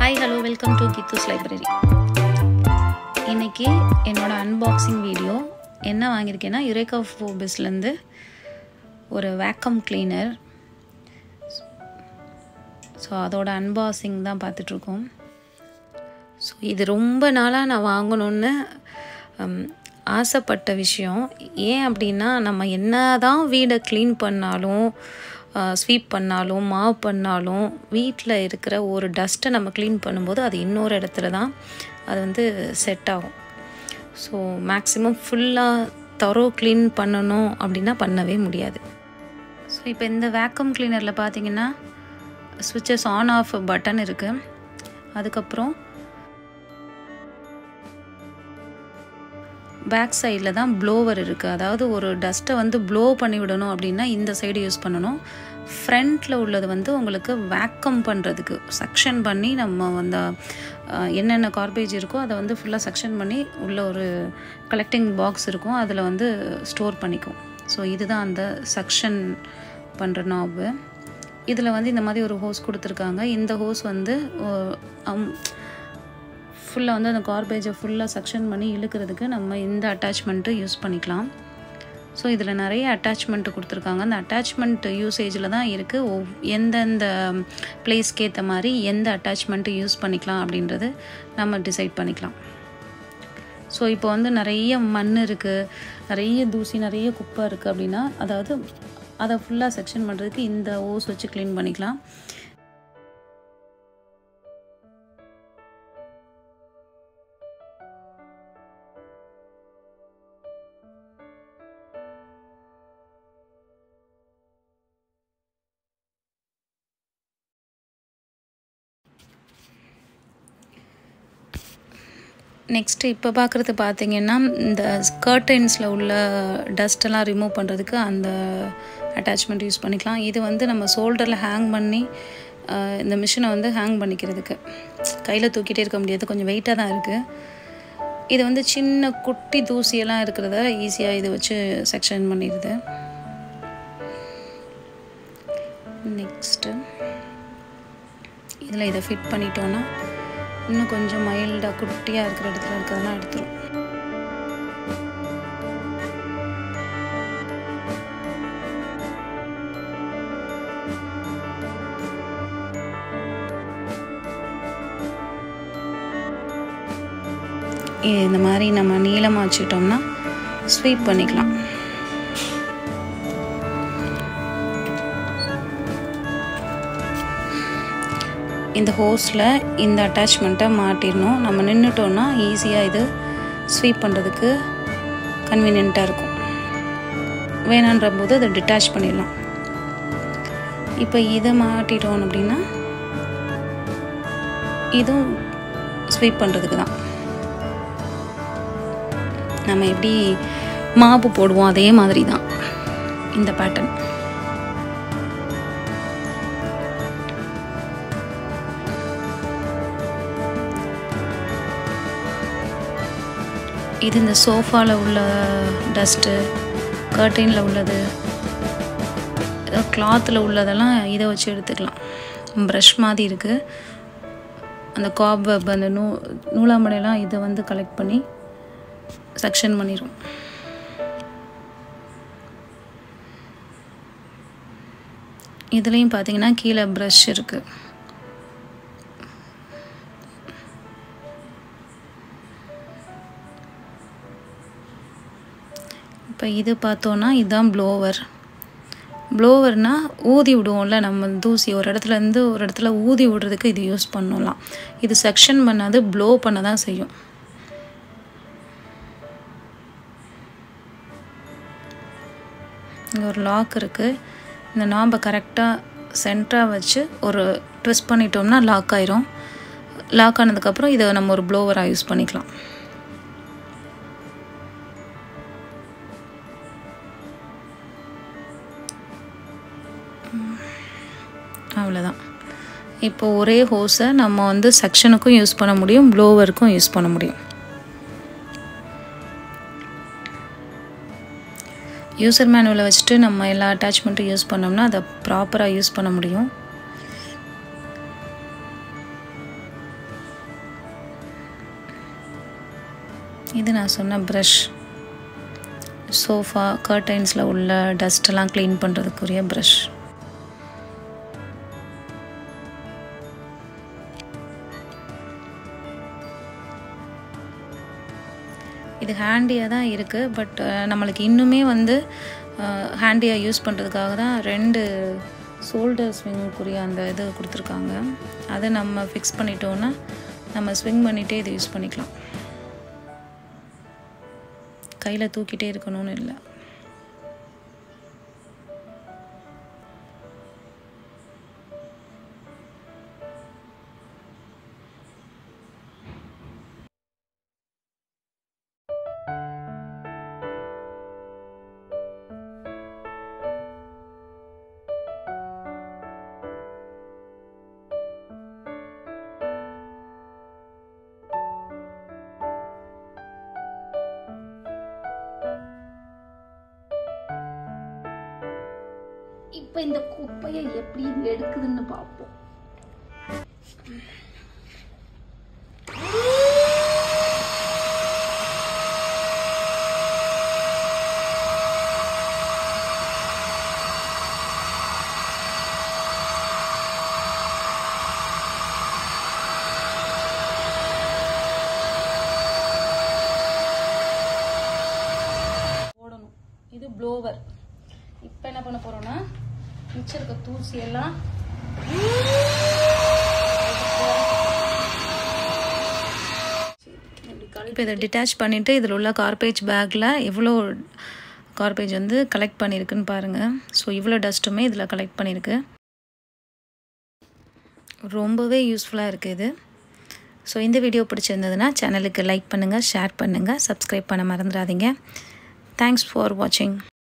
Hi, hello, welcome to Kithu's Library. இன்னைக்கு என்னோட unboxing video என்ன வாங்கியிருக்கேன்னா யுரேகா ஃபோபிஸ்லேருந்து ஒரு வேக்கம் கிளீனர். ஸோ அதோட அன்பாக்சிங் தான் பார்த்துட்ருக்கோம். ஸோ இது ரொம்ப நாளாக நான் வாங்கணுன்னு ஆசைப்பட்ட விஷயம். ஏன் அப்படின்னா நம்ம என்ன தான் வீடை க்ளீன் பண்ணாலும் ஸ்வீப் பண்ணாலும் மாப் பண்ணாலும் வீட்டில் இருக்கிற ஒரு டஸ்ட்டை நம்ம க்ளீன் பண்ணும்போது அது இன்னொரு இடத்துல தான் அது வந்து செட் ஆகும். ஸோ மேக்ஸிமம் ஃபுல்லாக தரோ க்ளீன் பண்ணணும் அப்படின்னா பண்ணவே முடியாது. ஸோ இப்போ இந்த வேக்கம் கிளீனரில் பார்த்தீங்கன்னா ஸ்விட்சஸ் ஆன் ஆஃப் பட்டன் இருக்குது. அதுக்கப்புறம் பேக் சைடில் தான் ப்ளோவர் இருக்குது. அதாவது ஒரு டஸ்ட்டை வந்து ப்ளோ பண்ணி விடணும் அப்படின்னா இந்த சைடு யூஸ் பண்ணணும். ஃப்ரண்ட்டில் உள்ளது வந்து உங்களுக்கு வேக்கம் பண்ணுறதுக்கு சக்ஷன் பண்ணி நம்ம வந்து என்னென்ன கார்பேஜ் இருக்கோ அதை வந்து ஃபுல்லாக சக்ஷன் பண்ணி உள்ள ஒரு கலெக்டிங் பாக்ஸ் இருக்கும், அதில் வந்து ஸ்டோர் பண்ணிக்கும். ஸோ இதுதான் அந்த சக்ஷன் பண்ணுற நாபு. இதில் வந்து இந்த மாதிரி ஒரு ஹோஸ் கொடுத்துருக்காங்க. இந்த ஹோஸ் வந்து ஃபுல்லாக வந்து அந்த கார்பேஜை ஃபுல்லாக சக்ஷன் பண்ணி இழுக்கிறதுக்கு நம்ம இந்த அட்டாச்மெண்ட்டு யூஸ் பண்ணிக்கலாம். ஸோ இதில் நிறைய அட்டாச்மெண்ட்டு கொடுத்துருக்காங்க. அந்த அட்டாச்மெண்ட் யூசேஜில் தான் இருக்குது எந்தெந்த பிளேஸ்க்கு ஏற்ற மாதிரி எந்த அட்டாச்மெண்ட்டு யூஸ் பண்ணிக்கலாம் அப்படின்றது நம்ம டிசைட் பண்ணிக்கலாம். ஸோ இப்போ வந்து நிறைய மண் இருக்குது, நிறைய தூசி, நிறைய குப்பை இருக்குது அப்படின்னா அதாவது அதை ஃபுல்லாக செக்ஷன் பண்ணுறதுக்கு இந்த ஓஸ் வச்சு க்ளீன் பண்ணிக்கலாம். நெக்ஸ்ட்டு இப்போ பார்க்குறது பார்த்திங்கன்னா இந்த கர்டன்ஸில் உள்ள டஸ்ட்டெல்லாம் ரிமூவ் பண்ணுறதுக்கு அந்த அட்டாச்மெண்ட் யூஸ் பண்ணிக்கலாம். இது வந்து நம்ம ஷோல்டரில் ஹேங் பண்ணி இந்த மிஷினை வந்து ஹேங் பண்ணிக்கிறதுக்கு கையில் தூக்கிட்டே இருக்க முடியாது, கொஞ்சம் வெயிட்டாக தான் இருக்குது. இது வந்து சின்ன குட்டி தூசியெல்லாம் இருக்கிறத ஈஸியாக இது வச்சு செக்ஷன் பண்ணிடுது. நெக்ஸ்ட்டு இதில் இதை ஃபிட் பண்ணிட்டோன்னா இன்னும் கொஞ்சம் மைல்டாக குட்டியாக இருக்கிற இடத்துல இருக்கிறதெல்லாம் எடுத்துரும். இந்த மாதிரி நம்ம நீளமாக வச்சுக்கிட்டோம்னா ஸ்வீப் பண்ணிக்கலாம். இந்த ஹோஸில் இந்த அட்டாச்மெண்ட்டை மாட்டிடணும். நம்ம நின்றுட்டோன்னா ஈஸியாக இது ஸ்வீப் பண்ணுறதுக்கு கன்வீனியண்ட்டாக இருக்கும். வேணான்ற போது அதை டிட்டாச் பண்ணிடலாம். இப்போ இதை மாட்டிட்டோம் அப்படின்னா இதுவும் ஸ்வீப் பண்ணுறதுக்கு தான். நம்ம எப்படி மாப்பு போடுவோம் அதே மாதிரி தான் இந்த பேட்டர்ன். இது இந்த சோஃபாவில் உள்ள டஸ்ட்டு, கர்டைனில் உள்ளது, கிளாத்தில் உள்ளதெல்லாம் இதை வச்சு எடுத்துக்கலாம். ப்ரஷ் மாதிரி இருக்குது. அந்த காப்வெப் அந்த நூலாம்படையெல்லாம் இதை வந்து கலெக்ட் பண்ணி செக்ஷன் பண்ணிடும். இதுலேயும் பார்த்தீங்கன்னா கீழே ப்ரஷ் இருக்குது. இப்போ இது பார்த்தோன்னா இதுதான் ப்ளோவர். ப்ளோவர்னால் ஊதி விடுவோம்ல, நம்ம தூசி ஒரு இடத்துலேருந்து ஒரு இடத்துல ஊதி விடுறதுக்கு இது யூஸ் பண்ணலாம். இது செக்ஷன் பண்ணாது, ப்ளோ பண்ண தான் செய்யும். இங்கே ஒரு லாக் இருக்குது. இந்த நாம்பை கரெக்டாக சென்டராக வச்சு ஒரு ட்விஸ்ட் பண்ணிட்டோம்னா லாக் ஆயிரும். லாக் ஆனதுக்கப்புறம் இதை நம்ம ஒரு ப்ளோவராக யூஸ் பண்ணிக்கலாம். அவ்வளோதான். இப்போ ஒரே ஹோஸை நம்ம வந்து செக்ஷனுக்கும் யூஸ் பண்ண முடியும், ப்ளோவருக்கும் யூஸ் பண்ண முடியும். யூசர் மேனுவலை வச்சுட்டு நம்ம எல்லா அட்டாச்மெண்ட்டும் யூஸ் பண்ணோம்னா அதை ப்ராப்பராக யூஸ் பண்ண முடியும். இது நான் சொன்ன ப்ரஷ், சோஃபா கர்டைன்ஸில் உள்ள டஸ்ட்டெல்லாம் க்ளீன் பண்ணுறதுக்குரிய ப்ரஷ். இது ஹேண்டியாக தான் இருக்குது. பட் நம்மளுக்கு இன்னுமே வந்து ஹேண்டியாக யூஸ் பண்ணுறதுக்காக தான் 2 ஷோல்டர் ஸ்விங்குக்குரிய அந்த இது கொடுத்துருக்காங்க. அதை நம்ம ஃபிக்ஸ் பண்ணிட்டோன்னா நம்ம ஸ்விங் பண்ணிகிட்டே இதை யூஸ் பண்ணிக்கலாம். கையில் தூக்கிட்டே இருக்கணும்னு இல்லை. இப்போ இந்த குப்பையை எப்படி எடுக்குதுன்னு பார்ப்போம். போடணும். இது ப்ளோவர். இப்போ என்ன பண்ண போறோம்னா மிச்சம் இருக்க தூசி எல்லாம் இப்போ இதை டிட்டாச் பண்ணிவிட்டு இதில் உள்ள கார்பேஜ் பேக்கில் எவ்வளோ கார்பேஜ் வந்து கலெக்ட் பண்ணியிருக்குன்னு பாருங்கள். ஸோ இவ்வளோ டஸ்ட்டுமே இதில் கலெக்ட் பண்ணியிருக்கு. ரொம்பவே யூஸ்ஃபுல்லாக இருக்குது இது. ஸோ இந்த வீடியோ பிடிச்சிருந்ததுன்னா சேனலுக்கு லைக் பண்ணுங்கள், ஷேர் பண்ணுங்கள், சப்ஸ்கிரைப் பண்ண மறந்துடாதீங்க. தேங்க்ஸ் ஃபார் வாட்சிங்.